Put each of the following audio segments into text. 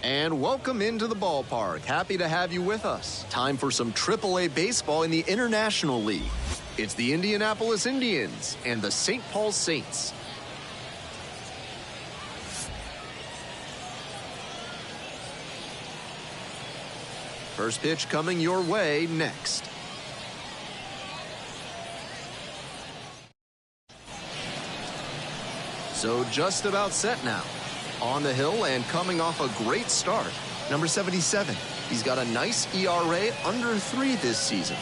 And welcome into the ballpark. Happy to have you with us. Time for some AAA baseball in the International League. It's the Indianapolis Indians and the St. Paul Saints. First pitch coming your way next. So just about set now. On the hill and coming off a great start. Number 77. He's got a nice ERA under 3 this season.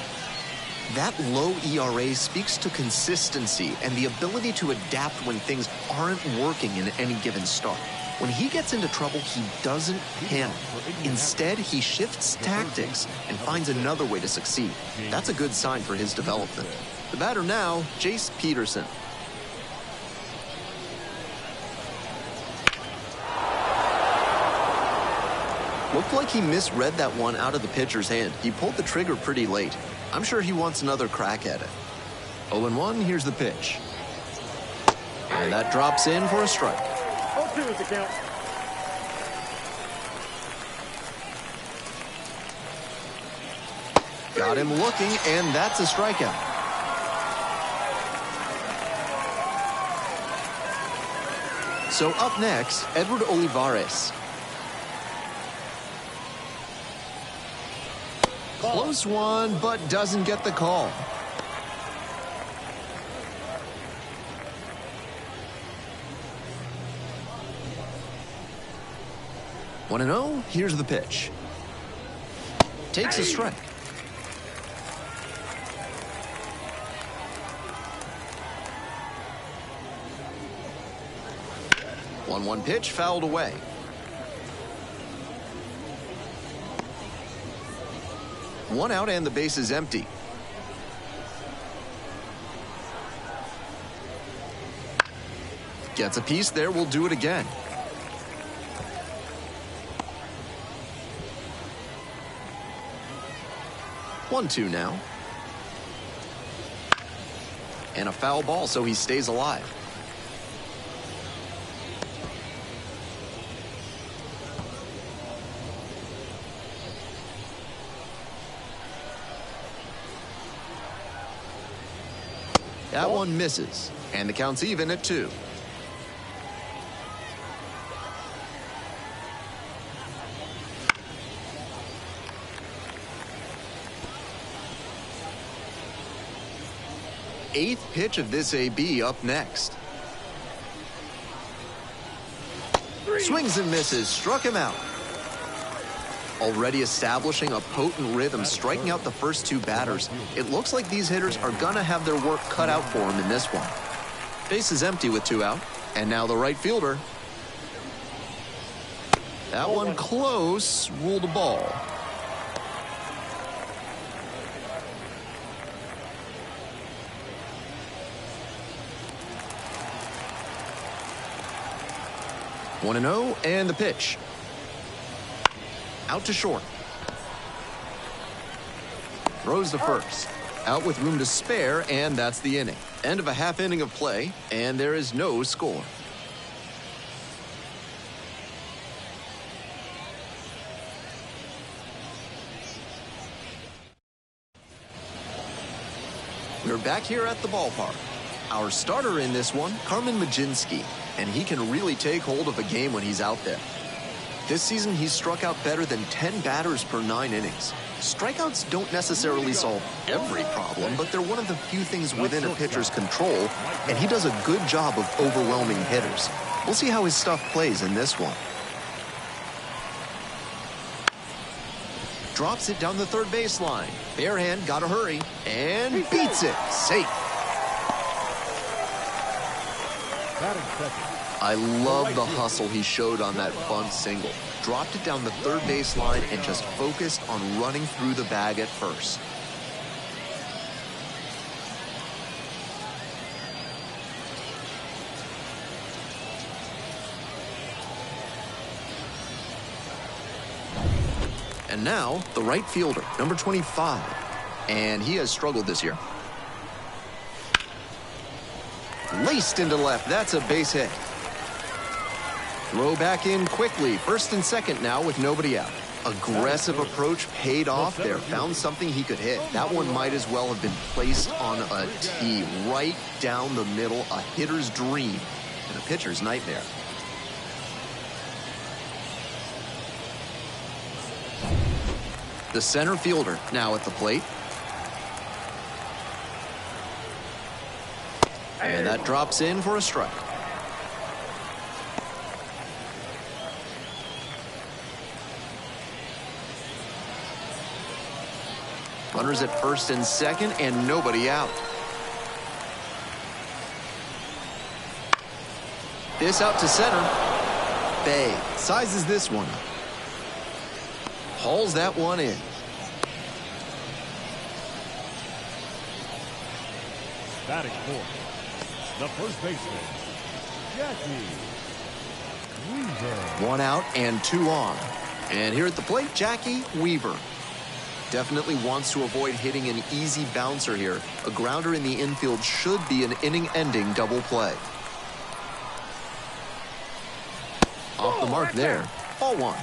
That low ERA speaks to consistency and the ability to adapt when things aren't working in any given start. When he gets into trouble, he doesn't panic. Instead, he shifts tactics and finds another way to succeed. That's a good sign for his development. The batter now, Jace Peterson. Looked like he misread that one out of the pitcher's hand. He pulled the trigger pretty late. I'm sure he wants another crack at it. 0-1, here's the pitch. And that drops in for a strike. 0-2 is the count. Got him looking, and that's a strikeout. So up next, Edward Olivares. Close one, but doesn't get the call. One and 0, here's the pitch. Takes a strike. One pitch fouled away. One out and the base is empty. Gets a piece there, we'll do it again. One, 2 now. And a foul ball, so he stays alive. That one misses, and the count's even at 2. Eighth pitch of this AB up next. Swings and misses, struck him out. Already establishing a potent rhythm, striking out the first 2 batters. It looks like these hitters are gonna have their work cut out for him in this one. Base is empty with 2 out, and now the right fielder. That one close, ruled a ball. One and 0, and the pitch. Out to short. Throws to first. Out with room to spare, and that's the inning. End of a half inning of play, and there is no score. We're back here at the ballpark. Our starter in this one, Carmen Majinski, and he can really take hold of a game when he's out there. This season, he's struck out better than 10 batters per 9 innings. Strikeouts don't necessarily solve every problem, but they're one of the few things within a pitcher's control, and he does a good job of overwhelming hitters. We'll see how his stuff plays in this one. Drops it down the third baseline. Bare hand, gotta hurry, and beats it. Safe. I love the hustle he showed on that bunt single. Dropped it down the third baseline and just focused on running through the bag at first. And now, the right fielder, number 25. And he has struggled this year. Laced into left. That's a base hit. Throw back in quickly. First and second now with nobody out. Aggressive approach paid off there. Found something he could hit. That one might as well have been placed on a tee right down the middle. A hitter's dream and a pitcher's nightmare. The center fielder now at the plate. And that drops in for a strike. Runners at first and second, and nobody out. This out to center. Bay sizes this one up. Hauls that one in. Batting fourth, the first baseman, Jackie Weaver. One out and two on. And here at the plate, Jackie Weaver. Definitely wants to avoid hitting an easy bouncer here. A grounder in the infield should be an inning-ending double play. Off the mark there. Ball one.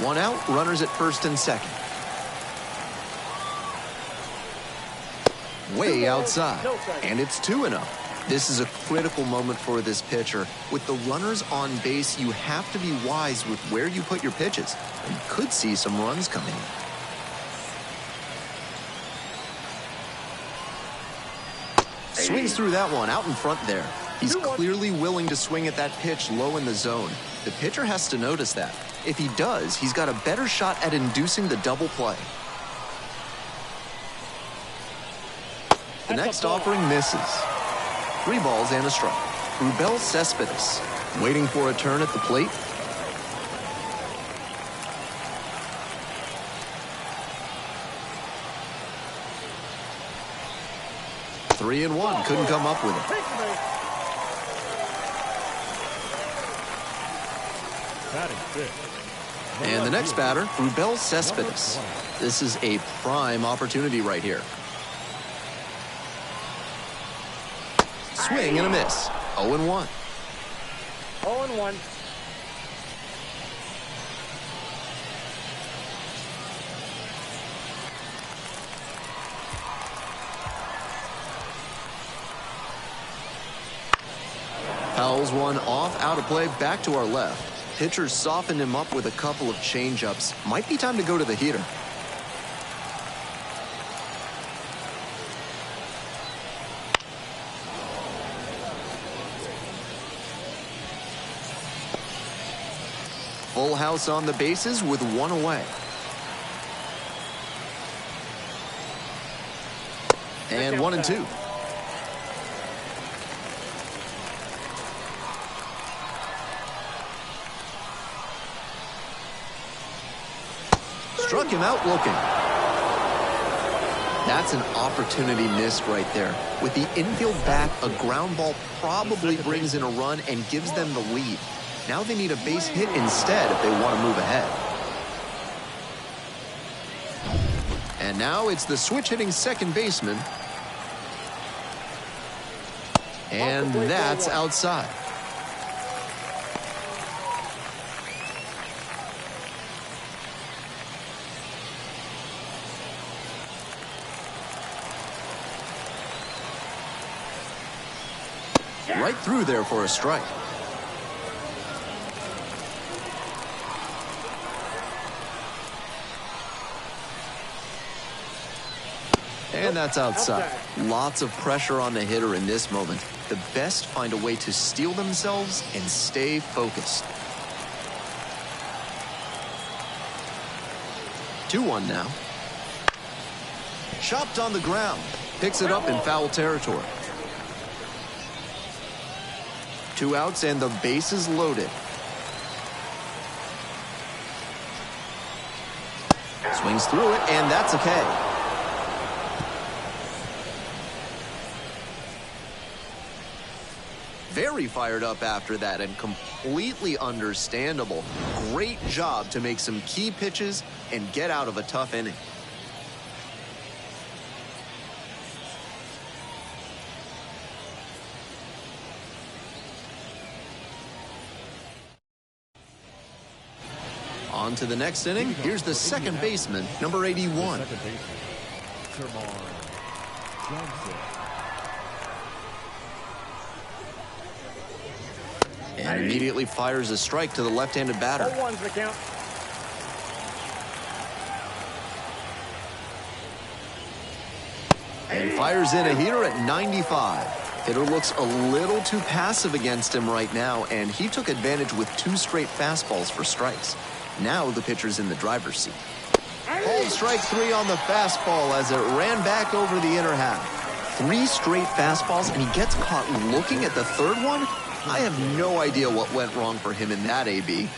One out, runners at first and second. Way outside, and it's 2-0. This is a critical moment for this pitcher. With the runners on base, you have to be wise with where you put your pitches. You could see some runs coming in. Swings through that one out in front there. He's clearly willing to swing at that pitch low in the zone. The pitcher has to notice that. If he does, he's got a better shot at inducing the double play. The next offering misses. 3 balls and a strike. Rubel Cespedes waiting for a turn at the plate. Three and one, couldn't come up with it. And the next batter, Rubel Cespedes. This is a prime opportunity right here. Swing and a miss. 0-1. 0-1. Fouls one off, out of play, back to our left. Pitchers softened him up with a couple of changeups. Might be time to go to the heater. Full house on the bases with one away. And 1 and 2. Struck him out looking. That's an opportunity missed right there. With the infield back, a ground ball probably brings in a run and gives them the lead. Now they need a base hit instead if they want to move ahead. And now it's the switch-hitting second baseman. And that's outside. Right through there for a strike. And that's outside. Lots of pressure on the hitter in this moment. The best find a way to steel themselves and stay focused. 2-1 now. Chopped on the ground. Picks it up in foul territory. 2 outs and the bases loaded. Swings through it, and that's a K. Very fired up after that and completely understandable. Great job to make some key pitches and get out of a tough inning. On to the next inning. Here's the second baseman, number 81. Second baseman, Termarr Johnson. And immediately fires a strike to the left-handed batter. 0-1's the count. And fires in a heater at 95. Hitter looks a little too passive against him right now, and he took advantage with 2 straight fastballs for strikes. Now the pitcher's in the driver's seat. Called strike 3 on the fastball as it ran back over the inner half. 3 straight fastballs, and he gets caught looking at the third one? I have no idea what went wrong for him in that AB.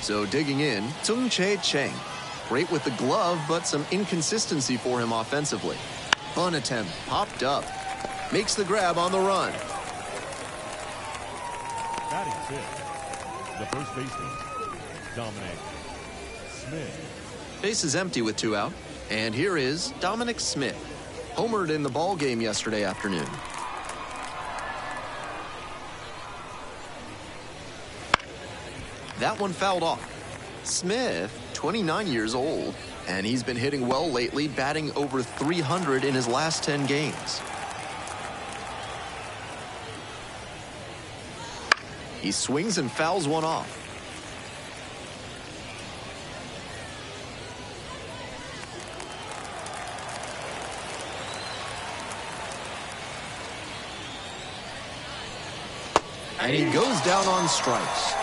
So digging in, Tsung-Che Cheng. Great with the glove, but some inconsistency for him offensively. Bunt attempt, popped up. Makes the grab on the run. Batting fifth, the first baseman, Dominic Smith. Base is empty with 2 out. And here is Dominic Smith. Homered in the ball game yesterday afternoon. That one fouled off. Smith, 29 years old, and he's been hitting well lately, batting over 300 in his last 10 games. He swings and fouls one off. And he goes down on strikes.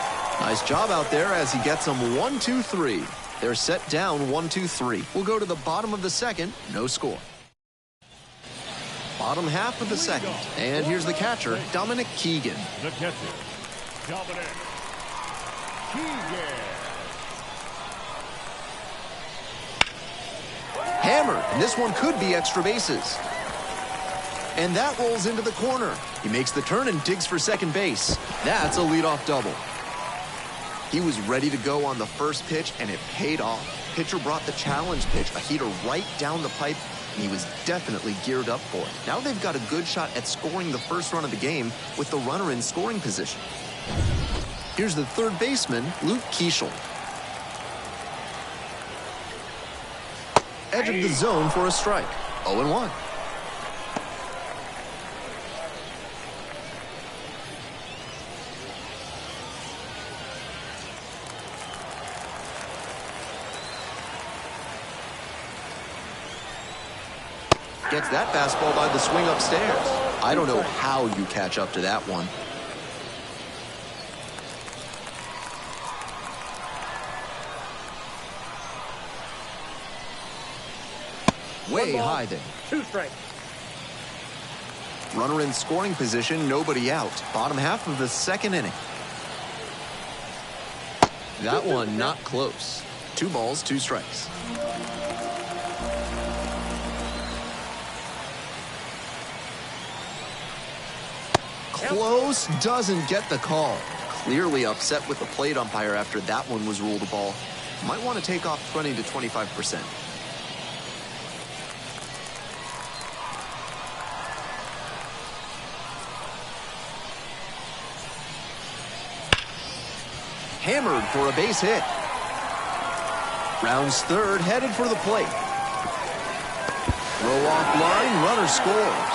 Nice job out there as he gets them 1-2-3. They're set down 1-2-3. We'll go to the bottom of the second. No score. Bottom half of the second. And here's the catcher, Dominic Keegan. The catcher, Dominic Keegan. Hammered, and this one could be extra bases. And that rolls into the corner. He makes the turn and digs for second base. That's a leadoff double. He was ready to go on the first pitch, and it paid off. Pitcher brought the challenge pitch, a heater right down the pipe, and he was definitely geared up for it. Now they've got a good shot at scoring the first run of the game with the runner in scoring position. Here's the third baseman, Luke Keeschel. Edge of the zone for a strike. 0-1. Gets that fastball by the swing upstairs. I don't know how you catch up to that one. Way high there. 2 strikes. Runner in scoring position, nobody out. Bottom half of the second inning. That one not close. 2 balls, 2 strikes. Close, doesn't get the call. Clearly upset with the plate umpire after that one was ruled a ball. Might want to take off 20 to 25%. Hammered for a base hit. Rounds third, headed for the plate. Throw off line, runner scores.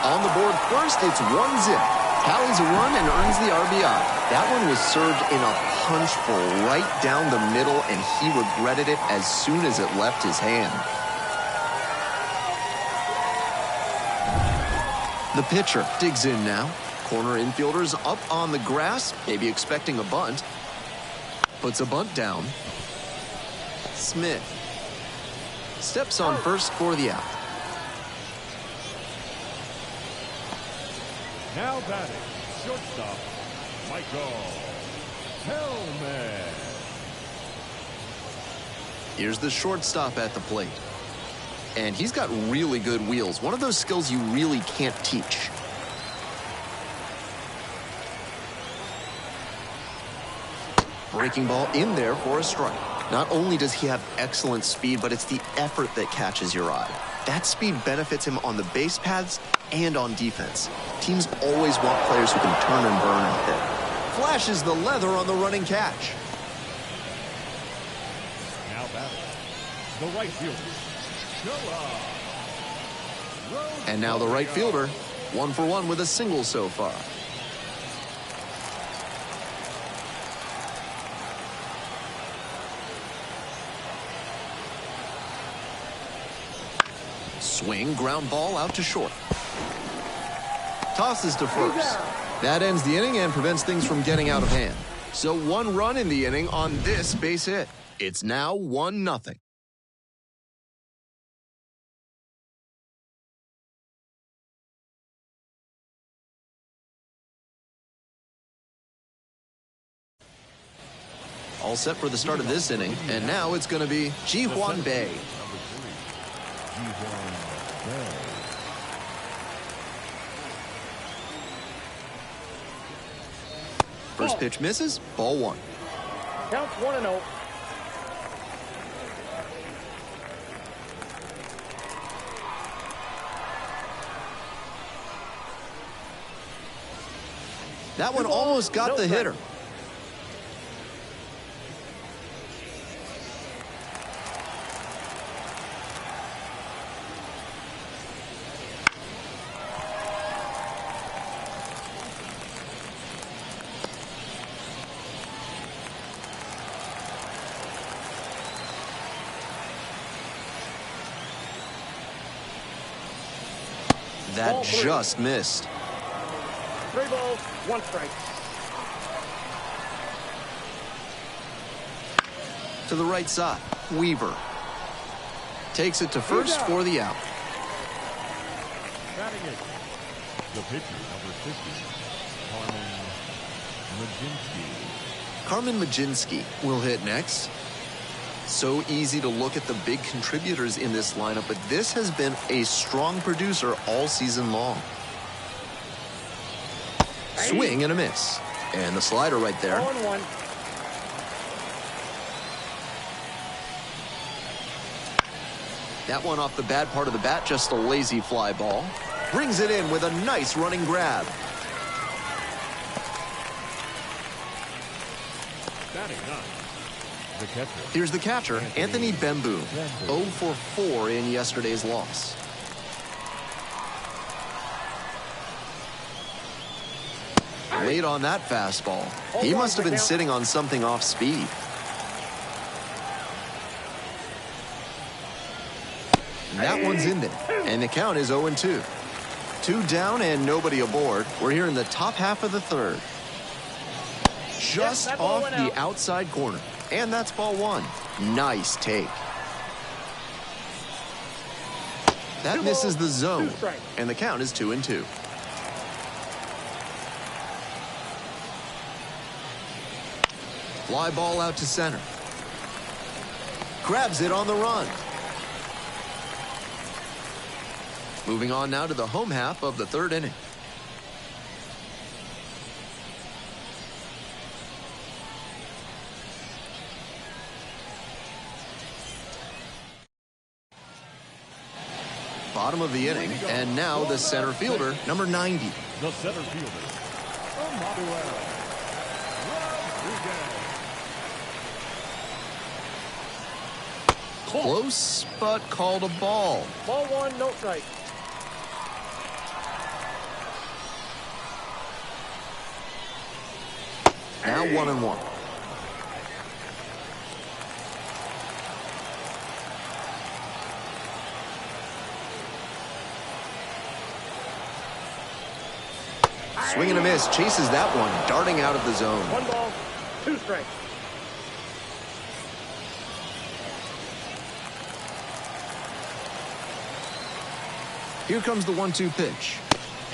On the board first, it's 1-zip. Tallies a run and earns the RBI. That one was served in a punch bowl right down the middle, and he regretted it as soon as it left his hand. The pitcher digs in now. Corner infielders up on the grass, maybe expecting a bunt. Puts a bunt down. Smith steps on first for the out. Now batting, shortstop, Michael Hellman. Here's the shortstop at the plate. And he's got really good wheels. One of those skills you really can't teach. Breaking ball in there for a strike. Not only does he have excellent speed, but it's the effort that catches your eye. That speed benefits him on the base paths and on defense. Teams always want players who can turn and burn out there. Flashes the leather on the running catch. Now batting, the right fielder. And now the right fielder, 1 for 1 with a single so far. Swing, ground ball out to short. Tosses to first. That ends the inning and prevents things from getting out of hand. So 1 run in the inning on this base hit. It's now 1-0. All set for the start of this inning, and now it's going to be Ji-Hwan Bae. First pitch misses, ball 1. Counts 1-0. That one almost got the hitter. That just missed. 3 balls, 1 strike. To the right side, Weaver. Takes it to first for the out. Batting it, the pitcher, number 50, Carmen Mlodzinski will hit next. So easy to look at the big contributors in this lineup, but this has been a strong producer all season long. Swing and a miss. And the slider right there. 0-1. That one off the bad part of the bat, just a lazy fly ball. Brings it in with a nice running grab. batting 9. The catcher. Here's the catcher, Anthony Bemboom, 0 for 4 in yesterday's loss. Late on that fastball. He must have been sitting on something off speed. That one's in there, and the count is 0-2. 2 down and nobody aboard. We're here in the top half of the third. Just off the outside corner. And that's ball 1. Nice take. That misses the zone, and the count is 2-2. Fly ball out to center. Grabs it on the run. Moving on now to the home half of the third inning. Bottom of the inning, and now the center fielder, number 90. The center fielder, Manuel Rodriguez. Close, but called a ball. Ball 1, no strike. Now 1-1. Swing and a miss, chases that one, darting out of the zone. 1 ball, 2 strikes. Here comes the 1-2 pitch.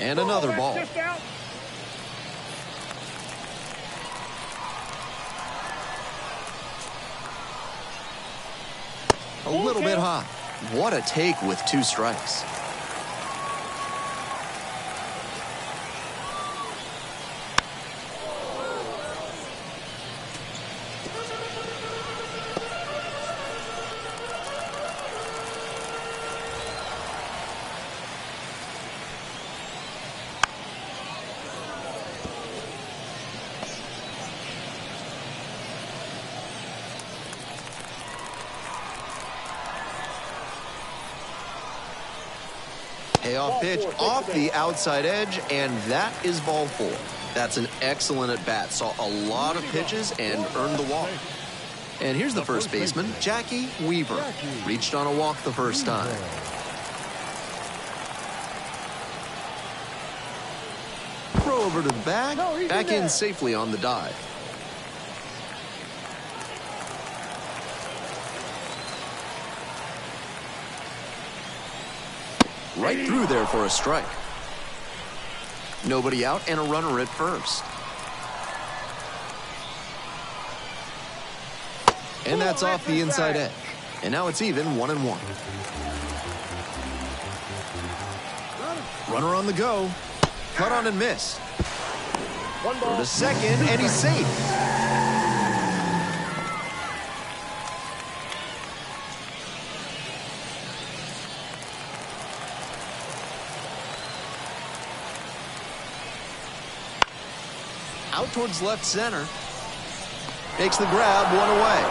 And another ball. Just out. A little bit high. What a take with 2 strikes. Payoff pitch off the outside edge, and that is ball 4. That's an excellent at-bat. Saw a lot of pitches and earned the walk. And here's the first baseman, Jackie Weaver. Reached on a walk the first time. Throw over to the bag. Back in safely on the dive. Right through there for a strike. Nobody out and a runner at first. And that's off the inside edge. And now it's even 1-1. Runner on the go. Cut on and miss. Throw to second, and he's safe. Out towards left center. Makes the grab, 1 away.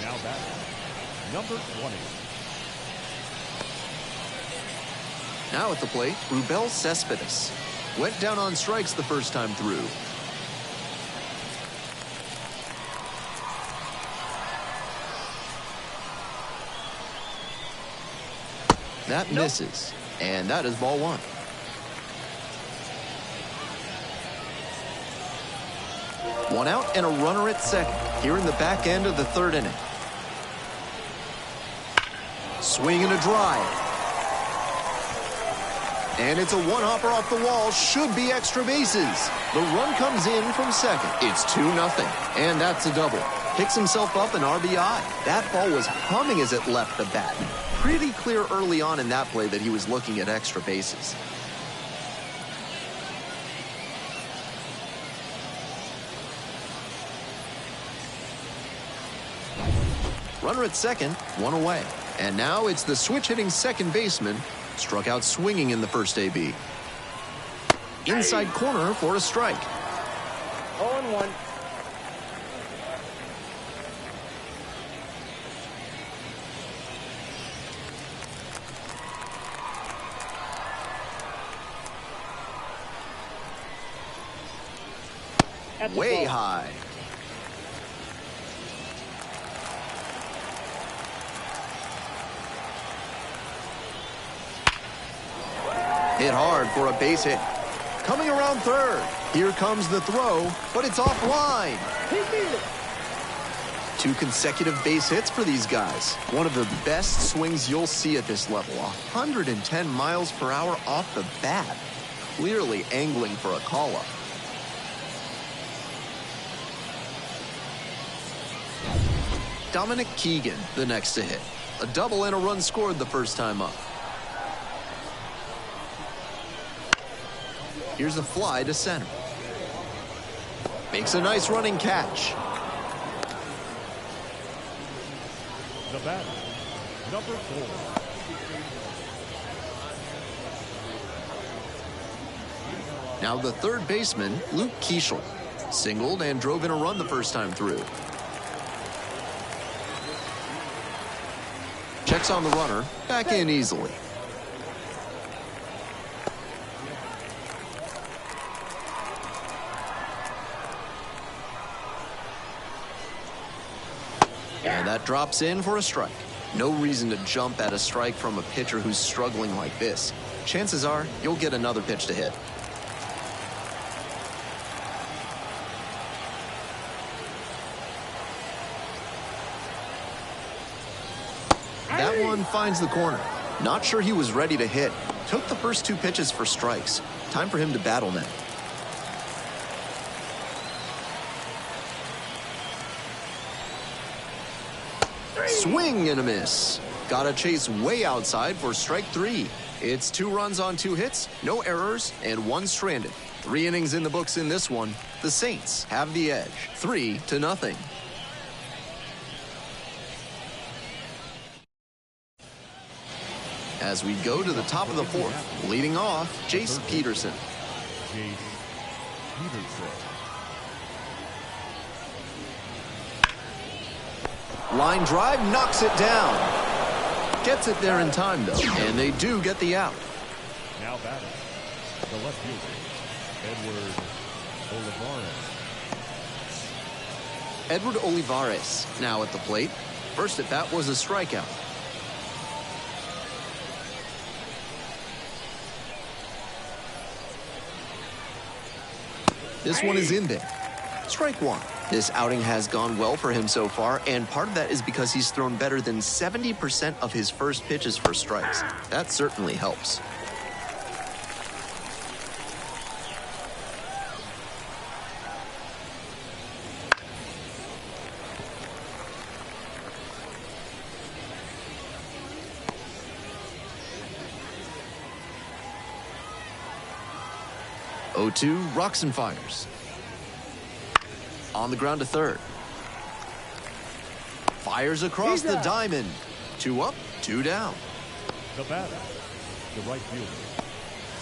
Now batting, number 20. Now at the plate, Rubel Cespedes. Went down on strikes the first time through. That misses, and that is ball 1. One out and a runner at second here in the back end of the 3rd inning. Swing and a drive. And it's a one-hopper off the wall. Should be extra bases. The run comes in from second. It's 2-0. And that's a double. Picks himself up an RBI. That ball was humming as it left the bat. Pretty clear early on in that play that he was looking at extra bases. Runner at second, 1 away. And now it's the switch-hitting second baseman. Struck out swinging in the first AB. Inside corner for a strike. 0-1. Way high. Hit hard for a base hit. Coming around third. Here comes the throw, but it's offline. 2 consecutive base hits for these guys. One of the best swings you'll see at this level. 110 miles per hour off the bat. Clearly angling for a call-up. Dominic Keegan, the next to hit. A double and a run scored the first time up. Here's a fly to center. Makes a nice running catch. The batter, number 4. Now the third baseman, Luke Keeschel. Singled and drove in a run the first time through. Checks on the runner, back in easily. And that drops in for a strike. No reason to jump at a strike from a pitcher who's struggling like this. Chances are you'll get another pitch to hit. That one finds the corner. Not sure he was ready to hit. Took the first 2 pitches for strikes. Time for him to battle now. Swing and a miss. Got a chase way outside for strike 3. It's 2 runs on 2 hits, no errors, and 1 stranded. 3 innings in the books in this one. The Saints have the edge, 3-0. As we go to the top of the 4th, leading off, Jace Peterson. Jace Peterson. Line drive knocks it down. Gets it there in time, though, and they do get the out. Now batting, the left fielder, Edward Olivares. Edward Olivares now at the plate. First at bat was a strikeout. This one is in there. Strike one. This outing has gone well for him so far, and part of that is because he's thrown better than 70% of his first pitches for strikes. That certainly helps. Oh-2, rocks and fires. On the ground to third. Fires across the diamond. 2 up, 2 down. The batter, the right fielder,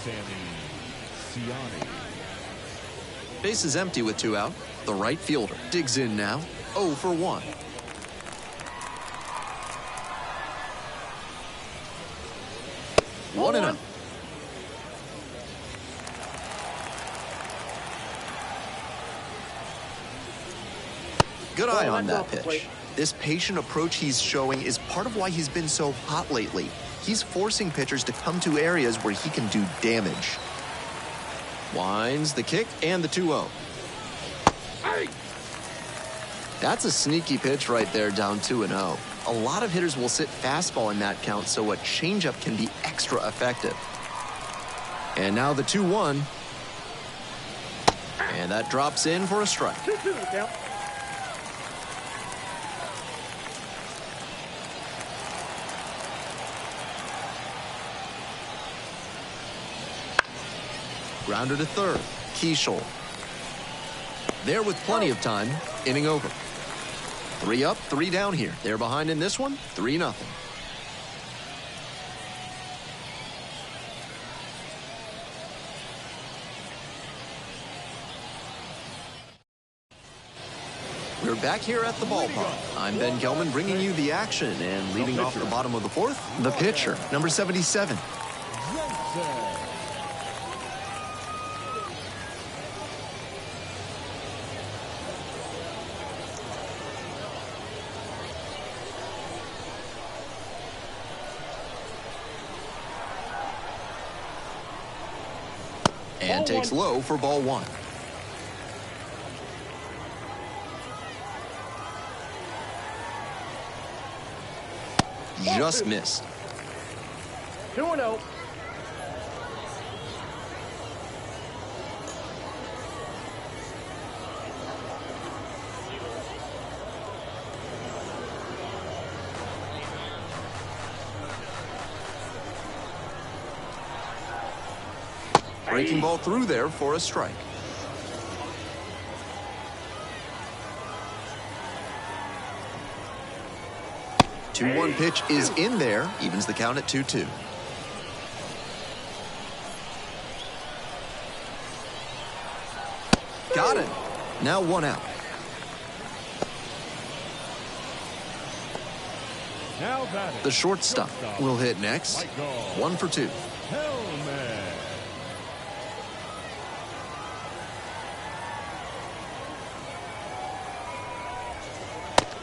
Sammy Siani. Base is empty with 2 out. The right fielder digs in now. 0 for 1. One and out. Good eye on that pitch. This patient approach he's showing is part of why he's been so hot lately. He's forcing pitchers to come to areas where he can do damage. Winds the kick and the 2-0. That's a sneaky pitch right there, down 2-0. A lot of hitters will sit fastball in that count, so a changeup can be extra effective. And now the 2-1. And that drops in for a strike. 2-2 count. Grounder to third. Keishel. There with plenty of time. Inning over. 3 up, 3 down here. They're behind in this one. 3-0. We're back here at the ballpark. I'm Ben Gelman bringing you the action, and leading off the bottom of the 4th, the pitcher, number 77. And takes low for ball 1. Just missed. 2-0. Breaking ball through there for a strike. The 2-1 pitch is in there, evens the count at 2-2. Got it. Now 1 out. Now batting, The shortstop will hit next. 1 for 2.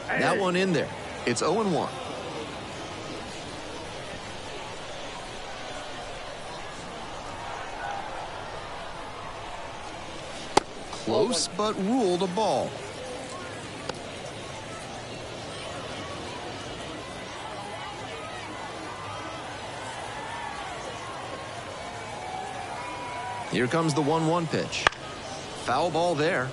That one in there. It's 0-1. Close, but ruled a ball. Here comes the 1-1 pitch. Foul ball there.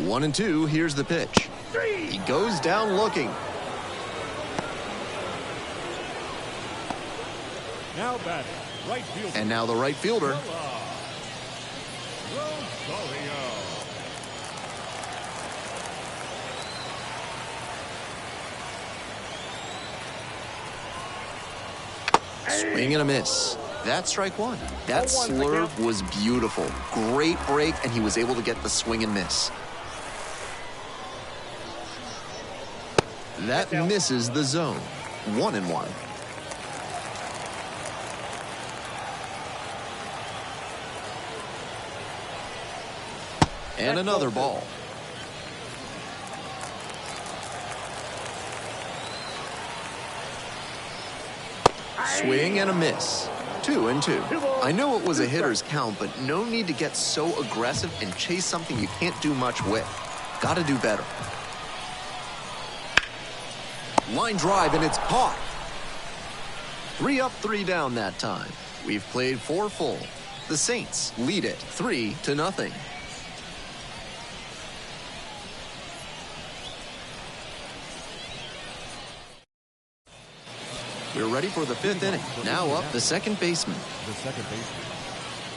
One and 2, here's the pitch. He goes down looking. Now batting, right fielder. And now the right fielder. Swing and a miss. That's strike one. That Ball one, slurve was beautiful. Great break, and he was able to get the swing and miss. That misses the zone. 1-1. And another ball. Swing and a miss. 2-2. I know it was a hitter's count, but no need to get so aggressive and chase something you can't do much with. Gotta do better. Line drive, and it's caught. 3 up, 3 down that time. We've played 4 full. The Saints lead it 3-0. We're ready for the 5th inning. Now up the second baseman. The second baseman,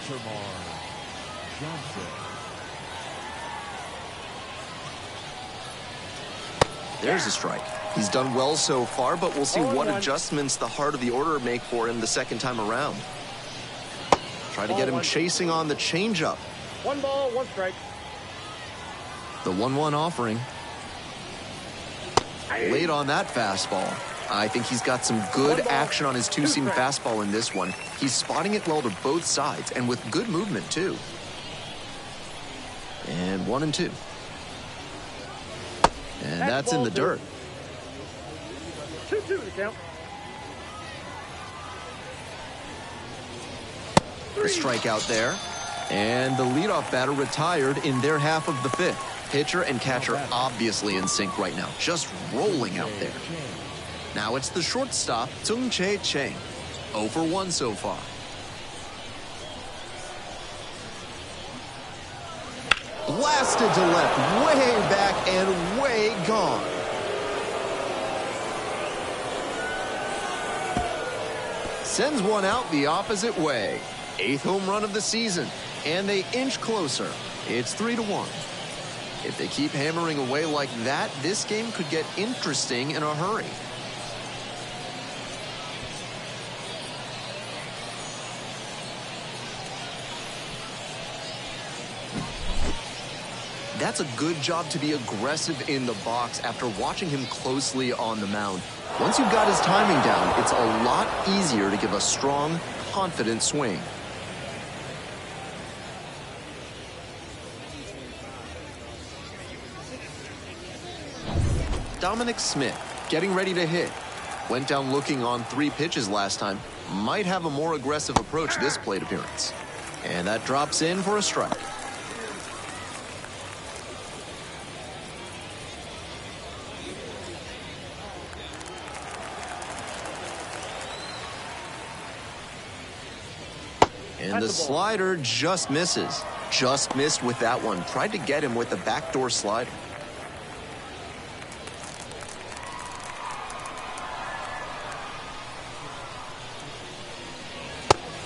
Termarr Johnson. There's a strike. He's done well so far, but we'll see what adjustments the heart of the order make for him the second time around. Try to get him chasing on the changeup. 1 ball, 1 strike. The 1-1 offering. Late on that fastball. I think he's got some good action on his two-seam fastball in this one. He's spotting it well to both sides and with good movement, too. And 1-2. And that's in the dirt. 2-2 the count. The strikeout there. And the leadoff batter retired in their half of the 5th. Pitcher and catcher obviously in sync right now, just rolling out there. Now it's the shortstop, Tsung-Che Cheng. 0 for 1 so far. Blasted to left, way back and way gone. Sends one out the opposite way. 8th home run of the season, and they inch closer. It's 3-1. If they keep hammering away like that, this game could get interesting in a hurry. That's a good job to be aggressive in the box after watching him closely on the mound. Once you've got his timing down, it's a lot easier to give a strong, confident swing. Dominic Smith getting ready to hit. Went down looking on 3 pitches last time. Might have a more aggressive approach this plate appearance. And that drops in for a strike. And the slider just misses. Just missed with that one. Tried to get him with the backdoor slider.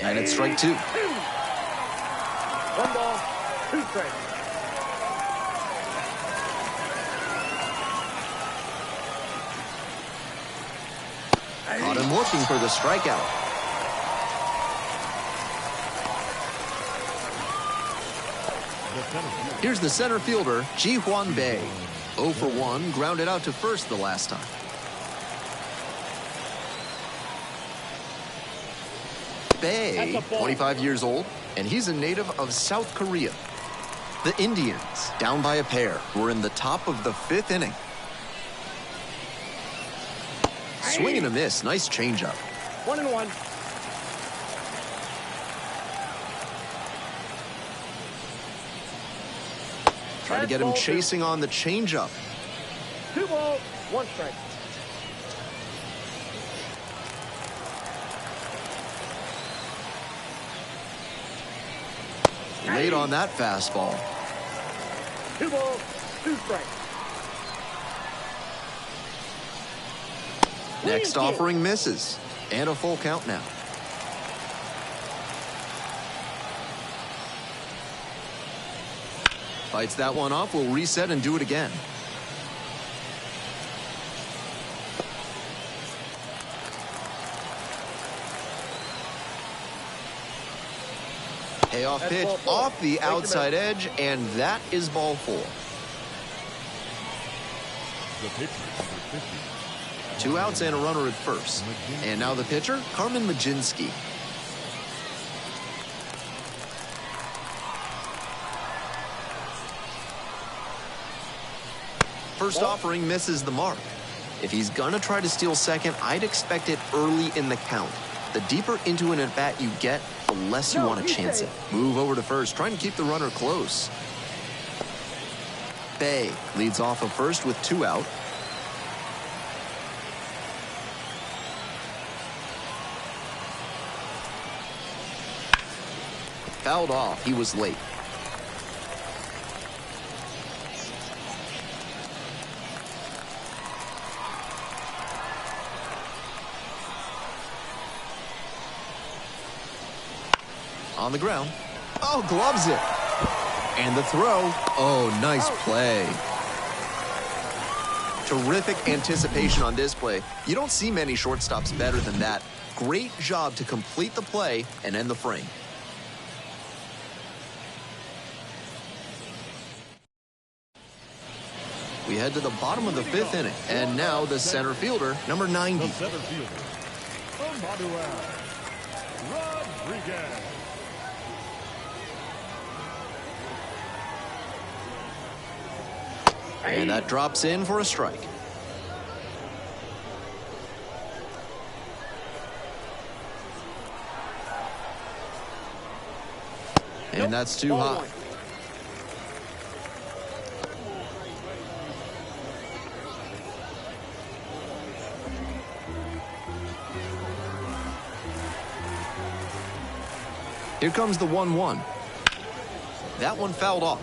And it's strike 2. 1 ball, 2 strikes. Caught him looking for the strikeout. Here's the center fielder, Ji-Hwan Bae. 0 for 1, grounded out to first the last time. Bae, 25 years old, and he's a native of South Korea. The Indians, down by a pair, were in the top of the 5th inning. Swing and a miss, nice changeup. 1-1. Try to get him chasing on the changeup. 2 balls, 1 strike. Late on that fastball. 2 balls, 2 strikes. Next offering misses. And a full count now. Fights that one off, will reset and do it again. Payoff That's pitch ball 4. off the Take your outside man. edge, and that is ball 4. The pitcher, number 50. 2 outs and a runner at first. And now the pitcher, Carmen Majinski. First offering misses the mark. If he's gonna try to steal second, I'd expect it early in the count. The deeper into an at-bat you get, the less you want to chance it. Move over to first, trying to keep the runner close. Bay leads off of first with 2 out. Fouled off. He was late. On the ground. Oh, gloves it. And the throw. Oh, nice play. Terrific anticipation on this play. You don't see many shortstops better than that. Great job to complete the play and end the frame. We head to the bottom of the 5th inning. And now the center fielder, number 90. The center fielder, Manuel Rodriguez. And that drops in for a strike. And that's too high. Here comes the 1-1. That one fouled off.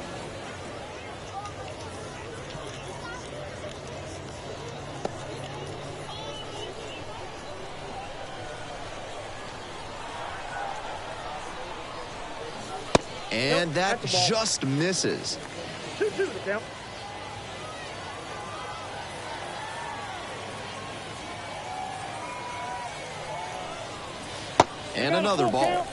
And that just misses. 2-2 the count. And another ball.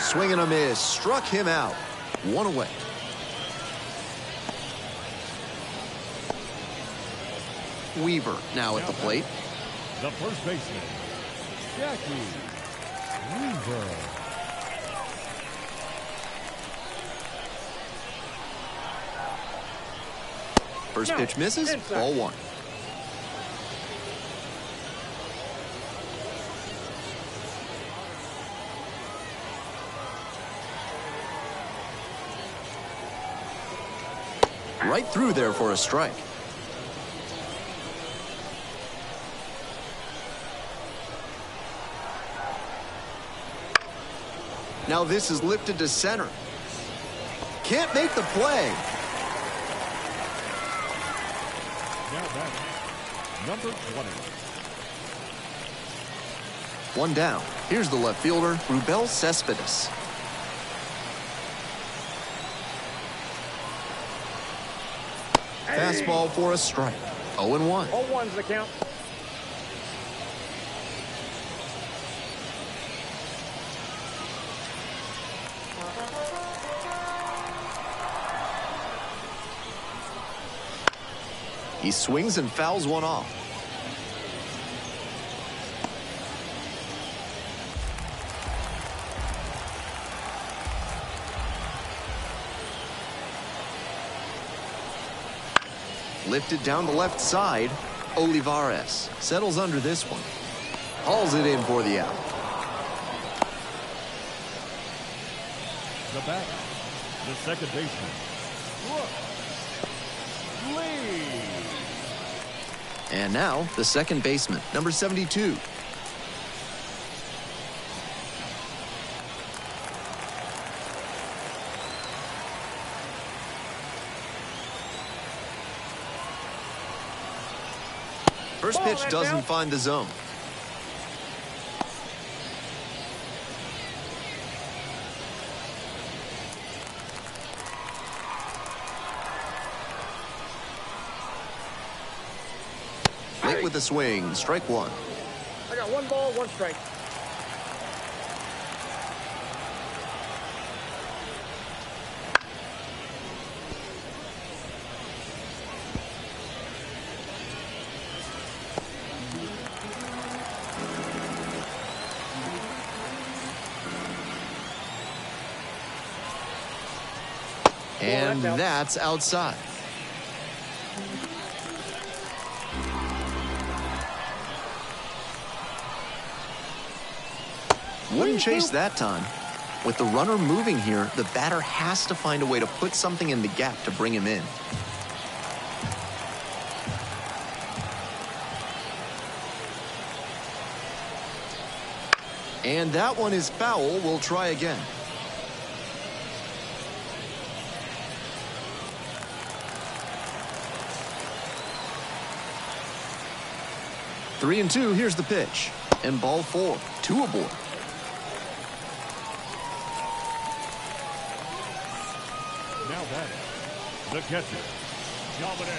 Swing and a miss. Struck him out. 1 away. Weaver now at the plate. The first baseman, Jackie Weaver. First pitch misses. Ball 1. Right through there for a strike. Now this is lifted to center. Can't make the play. Now back, number 20. 1 down. Here's the left fielder, Rubel Cespedes. Fastball for a strike. 0-1. 0-1's the count. He swings and fouls one off. Lifted down the left side. Olivares settles under this one. Hauls it in for the out. The batter, the second baseman, Lee. And now the second baseman, number 72. First pitch doesn't find the zone. hit with a swing. Strike one. I got 1 ball, 1 strike. And that's outside. Wouldn't chase that time. With the runner moving here, the batter has to find a way to put something in the gap to bring him in. And that one is foul. We'll try again. Three and two, here's the pitch. And ball 4, 2 aboard. Now batting, the catcher, Dominic.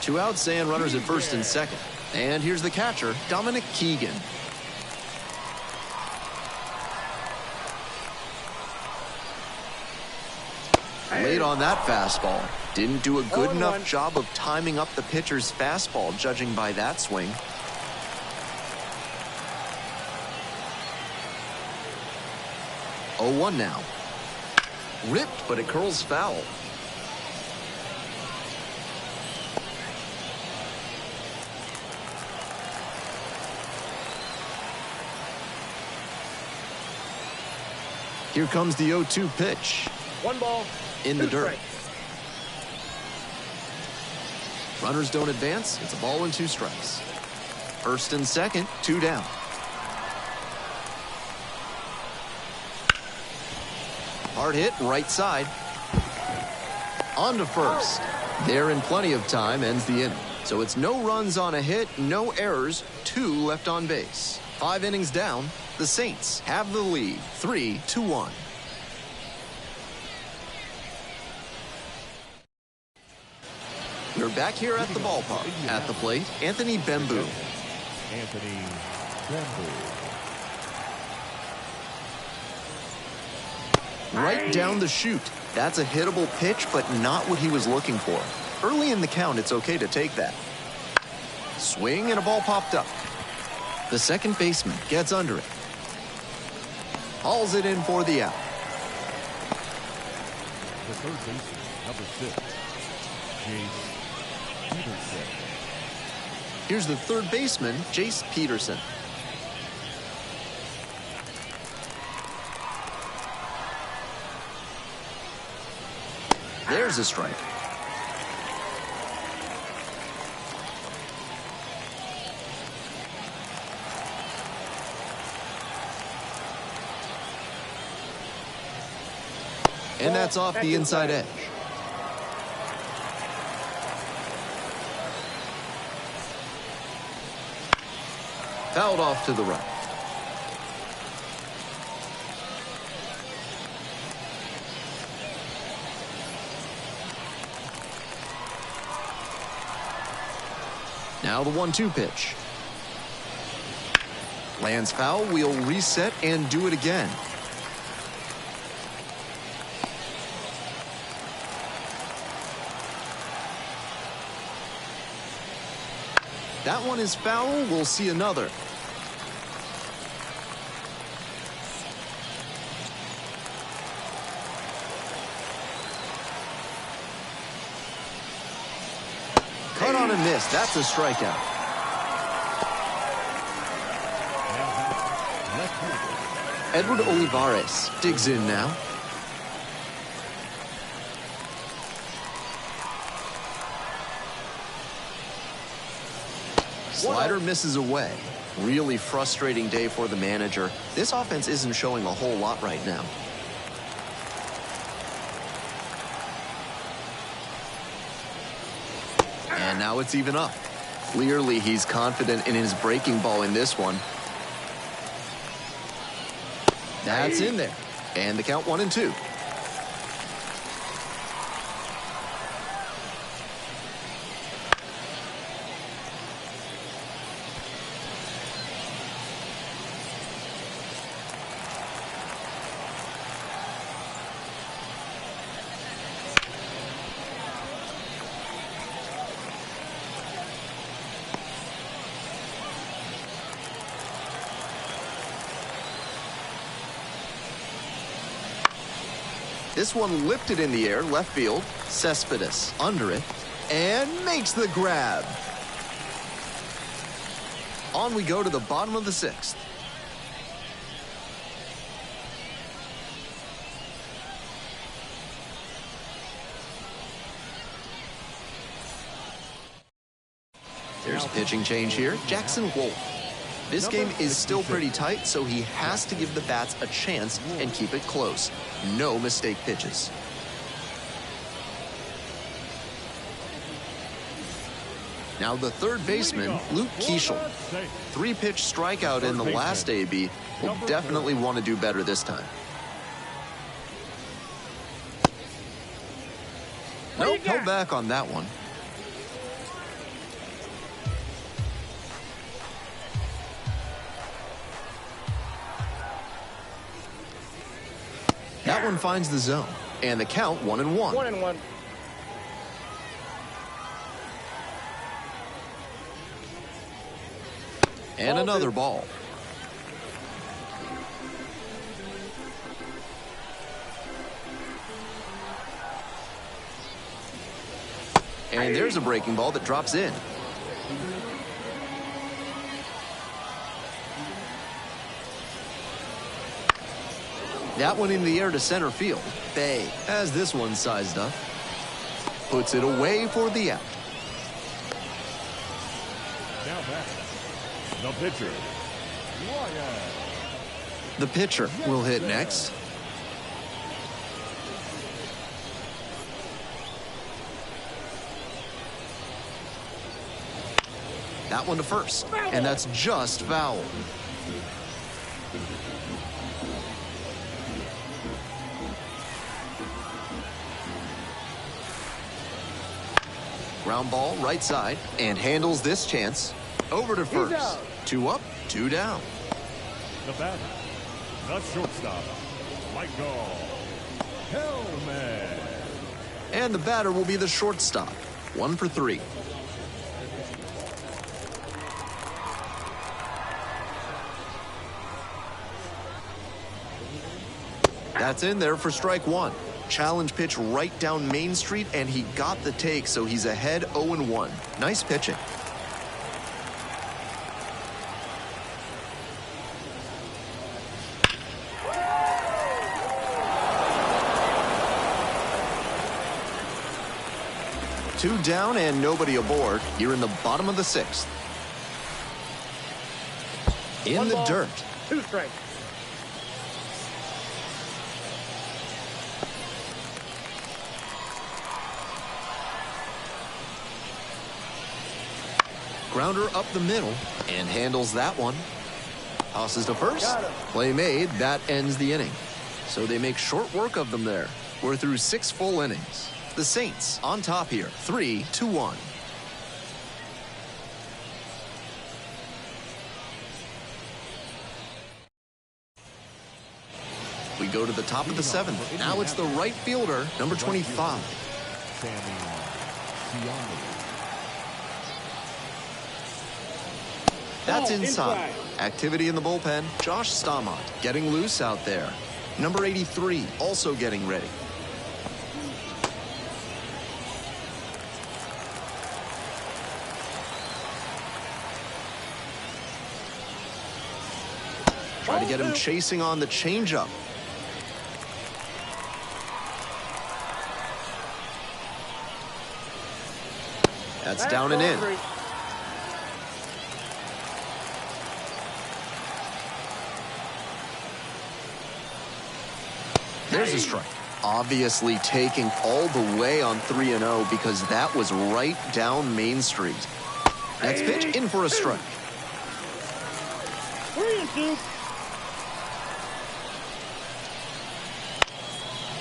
2 outs and runners at first and second. And here's the catcher, Dominic Keegan. Late on that fastball. Didn't do a good enough job of timing up the pitcher's fastball, judging by that swing. 0-1 now. Ripped, but it curls foul. Here comes the 0-2 pitch. 1 ball. In the dirt. Strikes. Runners don't advance. It's a ball and 2 strikes. First and second, 2 down. Hard hit, right side. On to first. There in plenty of time, ends the inning. So it's no runs on a hit, no errors, 2 left on base. 5 innings down. The Saints have the lead, 3-1. We're back here at the ballpark. At the plate, Anthony Bemboo. Anthony Bemboo. Right down the chute. That's a hittable pitch, but not what he was looking for. Early in the count, it's okay to take that. Swing and a ball popped up. The second baseman gets under it. Hauls it in for the out. The third baseman, number 6, Jace Peterson. Here's the third baseman, Jace Peterson. There's a strike. And that's off the inside edge. Fouled off to the right. Now the 1-2 pitch. Lands foul, we'll reset and do it again. That one is foul, we'll see another. Cut on a miss. That's a strikeout. Edward Olivares digs in now. Slider misses away. Really frustrating day for the manager. This offense isn't showing a whole lot right now. And now it's even up. Clearly, he's confident in his breaking ball in this one. That's in there. And the count 1-2. This one lifted in the air, left field. Cespedes under it and makes the grab. On we go to the bottom of the 6th. There's a pitching change here. Jackson Wolf. This game is still pretty tight, so he has to give the bats a chance and keep it close. No mistake pitches. Now the third baseman, Luke Keeschel. 3-pitch strikeout in the last AB. Will definitely want to do better this time. Nope, he'll back on that one. That one finds the zone, and the count 1-1. 1-1. And another ball. And there's a breaking ball that drops in. That one in the air to center field. Bay has this one sized up. Puts it away for the out. Now back. The pitcher. The pitcher will hit next. That one to first. And that's just foul. Ground ball right side and handles this chance. Over to first. 2 up, 2 down. The batter. The shortstop. Right goal. Hellman. And the batter will be the shortstop. 1 for 3. That's in there for strike 1. Challenge pitch right down Main Street, and he got the take, so he's ahead 0-1. Nice pitching. Two down and nobody aboard here in the bottom of the 6th. In the dirt. 2 strikes. Grounder up the middle and handles that one. Tosses to first. Play made. That ends the inning. So they make short work of them there. We're through 6 full innings. The Saints on top here, 3-1. We go to the top of the 7th. Now it's the right fielder, number 25. That's inside. Activity in the bullpen. Josh Staumont getting loose out there. Number 83 also getting ready. Try to get him chasing on the changeup. That's down and in. There's a strike. Obviously taking all the way on 3-0 because that was right down Main Street. Next pitch in for a strike. 3-2.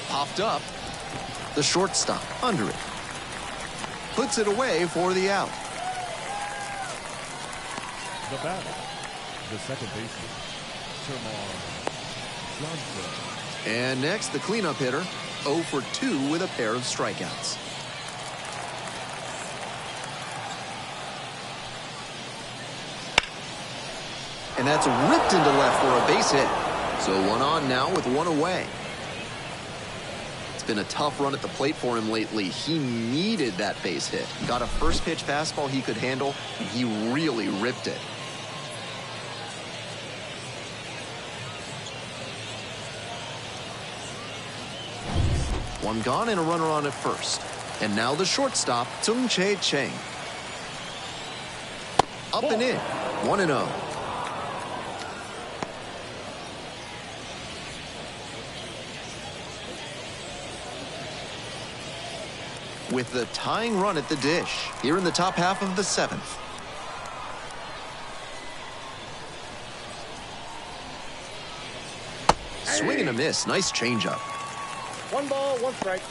Popped up. The shortstop under it. Puts it away for the out. The batter. The second baseman. Johnson. And next, the cleanup hitter, 0 for 2 with a pair of strikeouts. And that's ripped into left for a base hit. So 1 on now with 1 away. It's been a tough run at the plate for him lately. He needed that base hit. Got a first pitch fastball he could handle, and he really ripped it. One gone and a runner on at first. And now the shortstop, Tsung-Che Cheng. Up and in, 1-0. With the tying run at the dish, here in the top half of the 7th. Swing and a miss, nice changeup. 1 ball, 1 strike.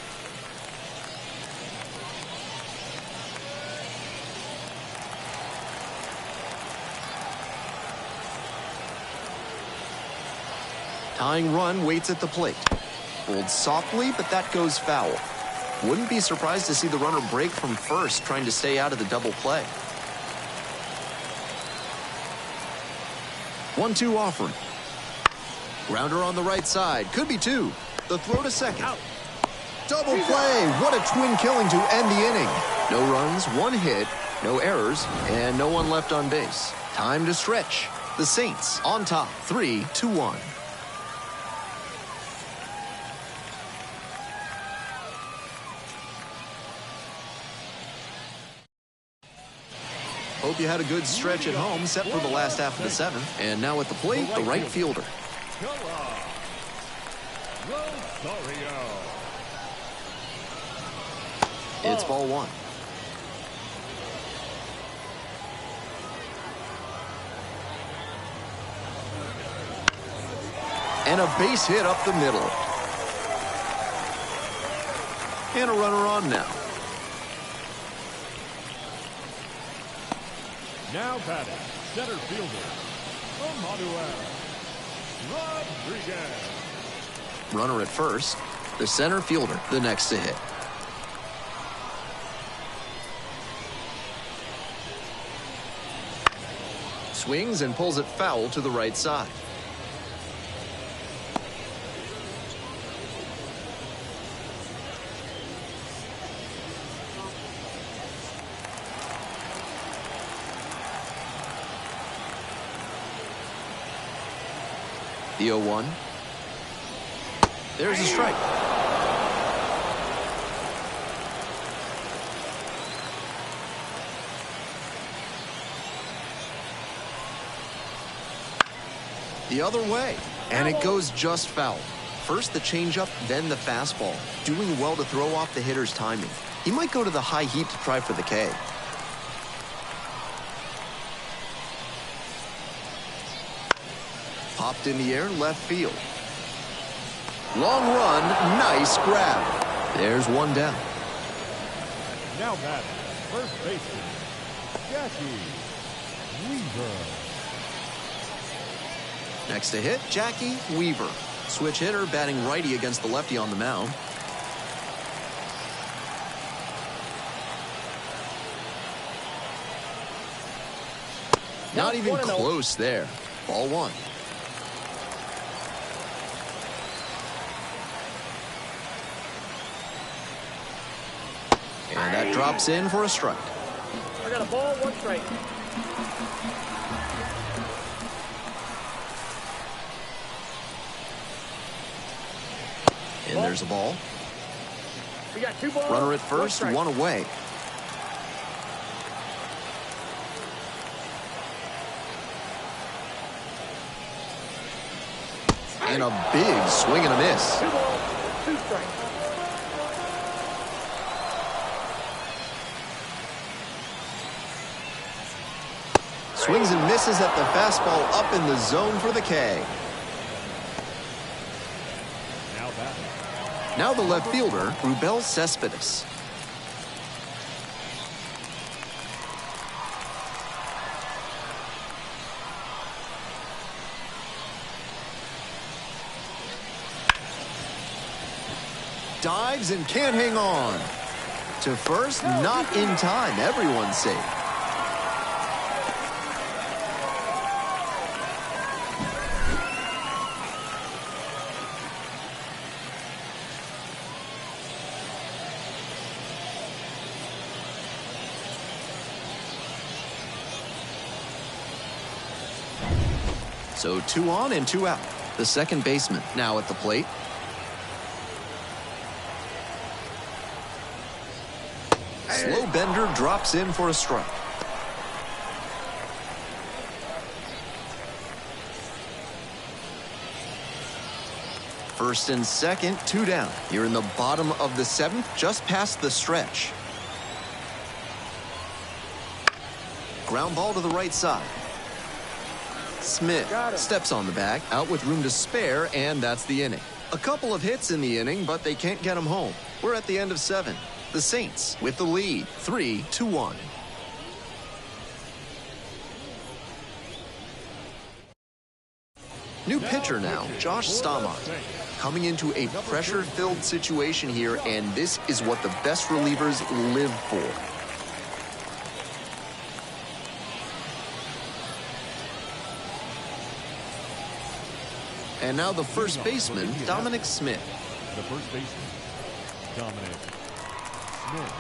Tying run waits at the plate. Rolled softly, but that goes foul. Wouldn't be surprised to see the runner break from first, trying to stay out of the double play. 1-2 offering. Grounder on the right side. Could be 2. The throw to second. Out. Double play. What a twin killing to end the inning. No runs, 1 hit, no errors, and no one left on base. Time to stretch. The Saints on top, 3-1. Hope you had a good stretch at home, set for the last half of the 7th. And now at the plate, the right fielder. It's ball 1. And a base hit up the middle. And a runner on now. Now batting, center fielder, Manuel Rodriguez. Runner at first. The center fielder, the next to hit. Swings and pulls it foul to the right side. The 0-1. There's a strike. The other way, and it goes just foul. First the changeup, then the fastball. Doing well to throw off the hitter's timing. He might go to the high heat to try for the K. Popped in the air, left field. Long run, nice grab. There's one down. Now batting, first baseman, Jackie Weaver. Next to hit, Jackie Weaver. Switch hitter, batting righty against the lefty on the mound. Not even close there. Ball 1. And that drops in for a strike. I got a ball, 1 strike. And there's a ball. We got 2 balls. Runner at first, 1 away. And a big swing and a miss. 2 balls, 2 strikes. Swings and misses at the fastball up in the zone for the K. Now batting, Now the left fielder, Rubel Cespedes. Dives and can't hang on. To first, not in time. Everyone's safe. So 2 on and 2 out. The second baseman now at the plate. Slow bender drops in for a strike. First and second, 2 down. You're in the bottom of the 7th, just past the stretch. Ground ball to the right side. Smith steps on the bag, out with room to spare, and that's the inning. A couple of hits in the inning, but they can't get him home. We're at the end of 7. The Saints with the lead, 3-1. New pitcher now, Josh Staumont. Coming into a pressure-filled situation here, and this is what the best relievers live for. And now the first baseman, Dominic Smith. The first baseman, Dominic Smith.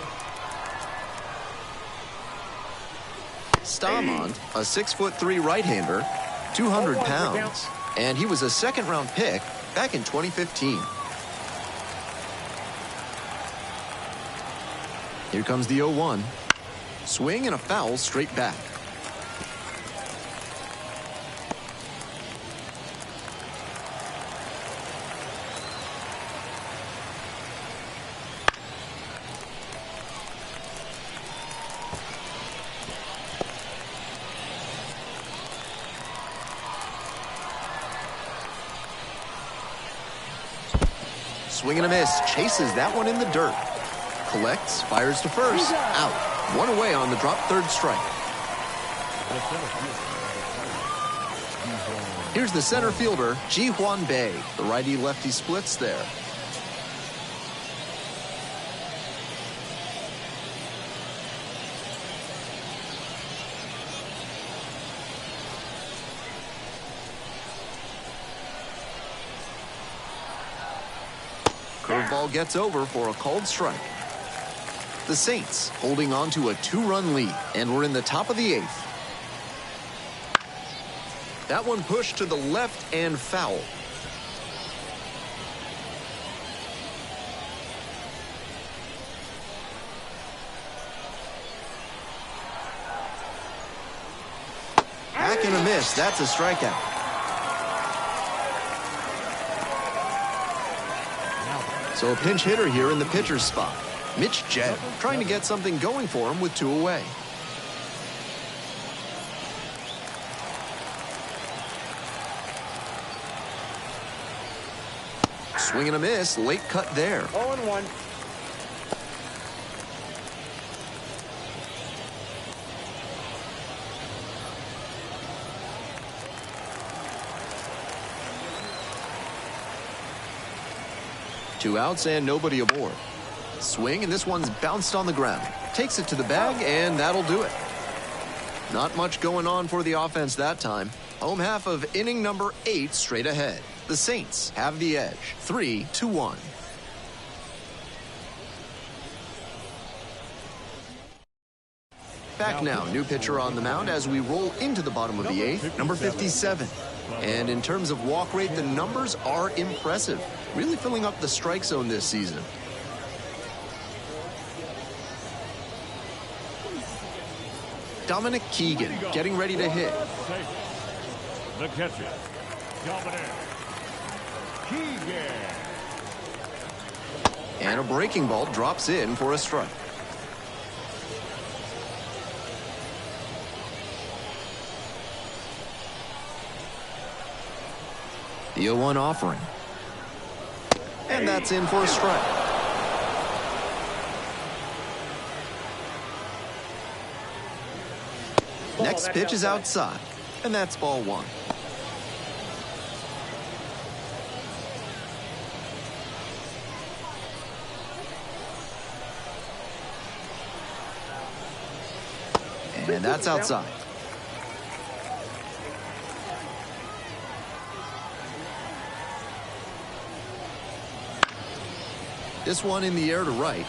Staumont, a 6'3" right-hander, 200 pounds. And he was a second-round pick back in 2015. Here comes the 0-1. Swing and a foul straight back. Swing and a miss, chases that one in the dirt. Collects, fires to first, out. 1 away on the drop, third strike. Here's the center fielder, Ji-Hwan Bae. The righty-lefty splits there. Curveball gets over for a called strike. The Saints holding on to a 2-run lead, and we're in the top of the 8th. That one pushed to the left and foul. Back and a miss. That's a strikeout. So a pinch hitter here in the pitcher's spot. Mitch Jett trying to get something going for him with 2 away. Swing and a miss, late cut there. 0-1. Two outs and nobody aboard. Swing, and this one's bounced on the ground. Takes it to the bag, and that'll do it. Not much going on for the offense that time. Home half of inning number 8 straight ahead. The Saints have the edge, 3-1. Back now, new pitcher on the mound as we roll into the bottom of the 8th, number 57. And in terms of walk rate, the numbers are impressive. Really filling up the strike zone this season. Dominic Keegan getting ready to hit. The catcher, Dominic Keegan. And a breaking ball drops in for a strike. The 0-1 offering. And that's in for a strike. Next pitch is outside, and that's ball 1. And that's outside. This one in the air to right.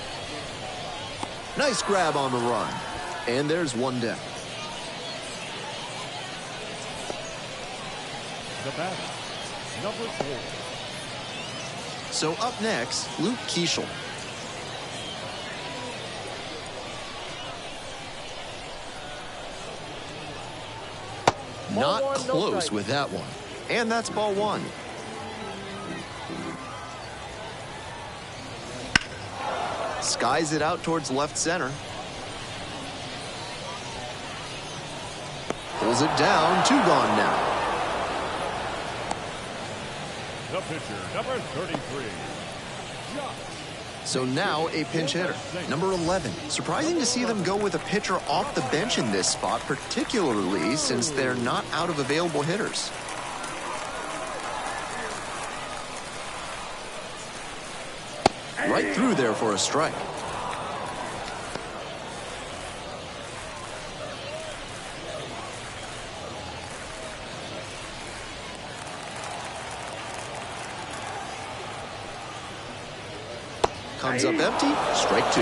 Nice grab on the run. And there's one down. The batter, number 4. So up next, Luke Keeschel. Not Ball 1, no close strike. with that one. And that's ball 1. Skies it out towards left center. Pulls it down, 2 gone now. The pitcher, number 33. Josh. So now a pinch hitter, number 11. Surprising to see them go with a pitcher off the bench in this spot, particularly since they're not out of available hitters. Right through there for a strike. Comes up empty, strike 2. 0-2.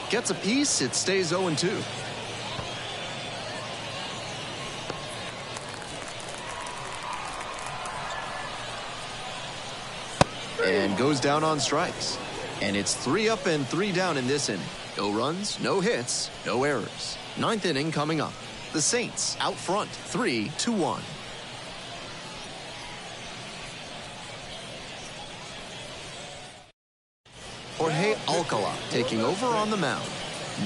Gets a piece, it stays 0-2. And goes down on strikes. And it's 3 up and 3 down in this inning. No runs, no hits, no errors. 9th inning coming up. The Saints out front, 3-1. Jorge Alcala taking over on the mound.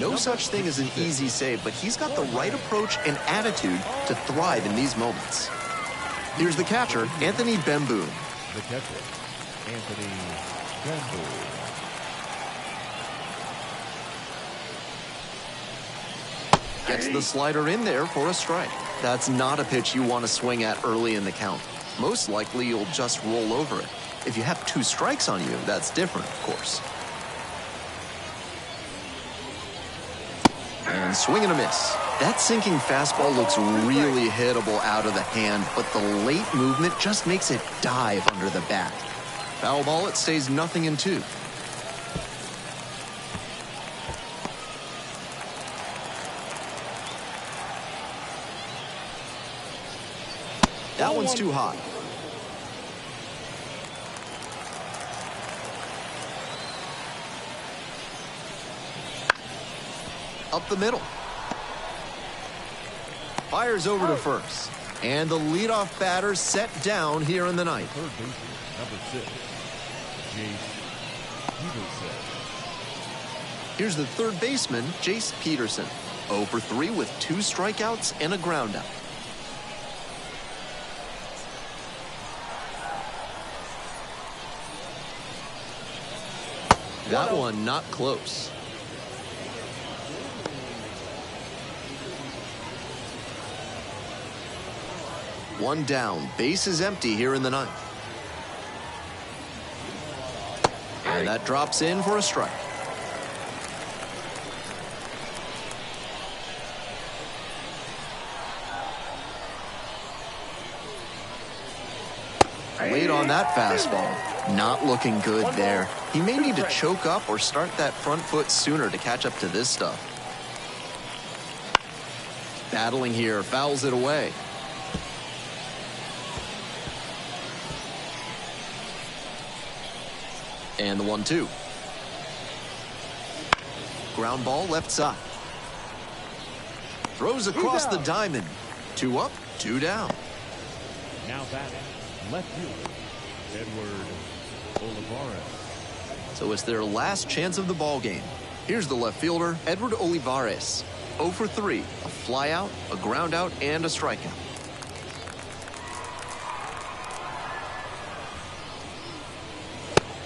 No such thing as an easy save, but he's got the right approach and attitude to thrive in these moments. Here's the catcher, Anthony Bemboom. The catcher, Anthony Bemboom. Gets the slider in there for a strike. That's not a pitch you want to swing at early in the count. Most likely you'll just roll over it. If you have 2 strikes on you, that's different, of course. And swing and a miss. That sinking fastball looks really hittable out of the hand, but the late movement just makes it dive under the bat. Foul ball, it stays 0-2. That one's too hot. Up the middle. Fires over to first. And the leadoff batter set down here in the ninth. Third baseman, number 6, Jace Peterson. Here's the third baseman, Jace Peterson. 0 for 3 with 2 strikeouts and a groundout. That one not close. One down, base is empty here in the ninth. And that drops in for a strike. Late on that fastball. Not looking good there. He may need to choke up or start that front foot sooner to catch up to this stuff. Battling here, fouls it away. And the 1-2. Ground ball left side. Throws across the diamond. 2 up, 2 down. Now batting, left fielder, Edward Olivares. So it's their last chance of the ball game. Here's the left fielder, Edward Olivares. 0 for 3, a flyout, a groundout, and a strikeout.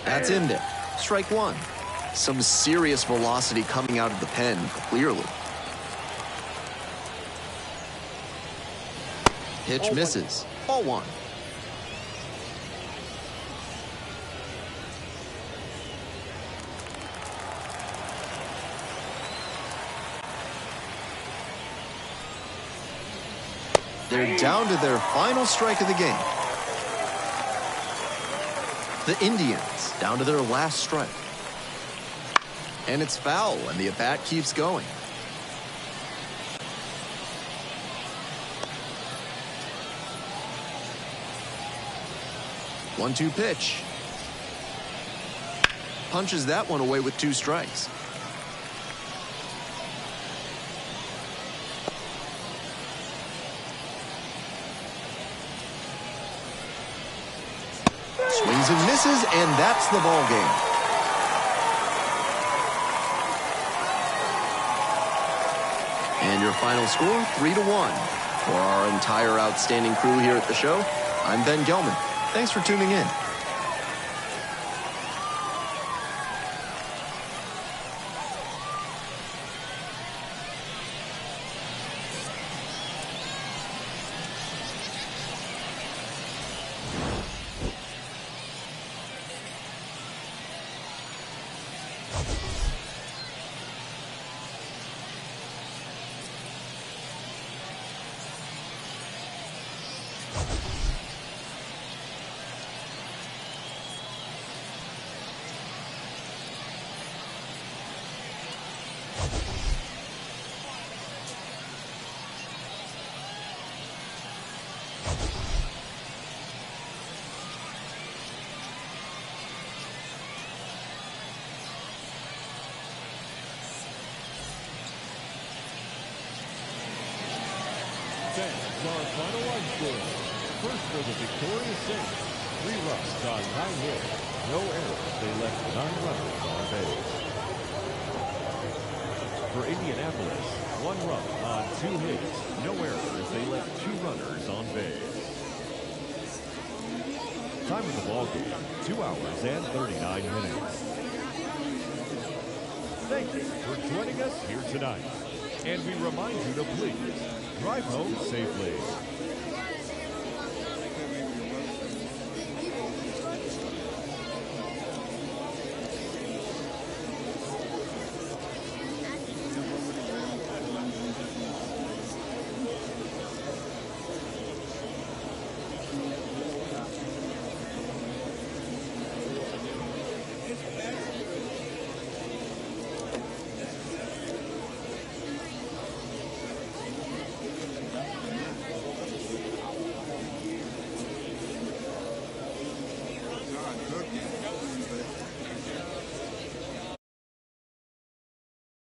That's in there. Strike 1. Some serious velocity coming out of the pen, clearly. Pitch misses. Ball 1. They're down to their final strike of the game. The Indians down to their last strike. And it's foul, and the at-bat keeps going. 1-2 pitch. Punches that one away with 2 strikes. Swings and misses, and that's the ball game. And your final score, 3-1. For our entire outstanding crew here at the show, I'm Ben Gelman. Thanks for tuning in. That's our final run score. First for the victorious Saints, 3 runs on 9 hits, no errors. They left 9 runners on base. For Indianapolis, 1 run on 2 hits, no errors. They left 2 runners on base. Time of the ball game, 2 hours and 39 minutes. Thank you for joining us here tonight. And we remind you to please drive home safely.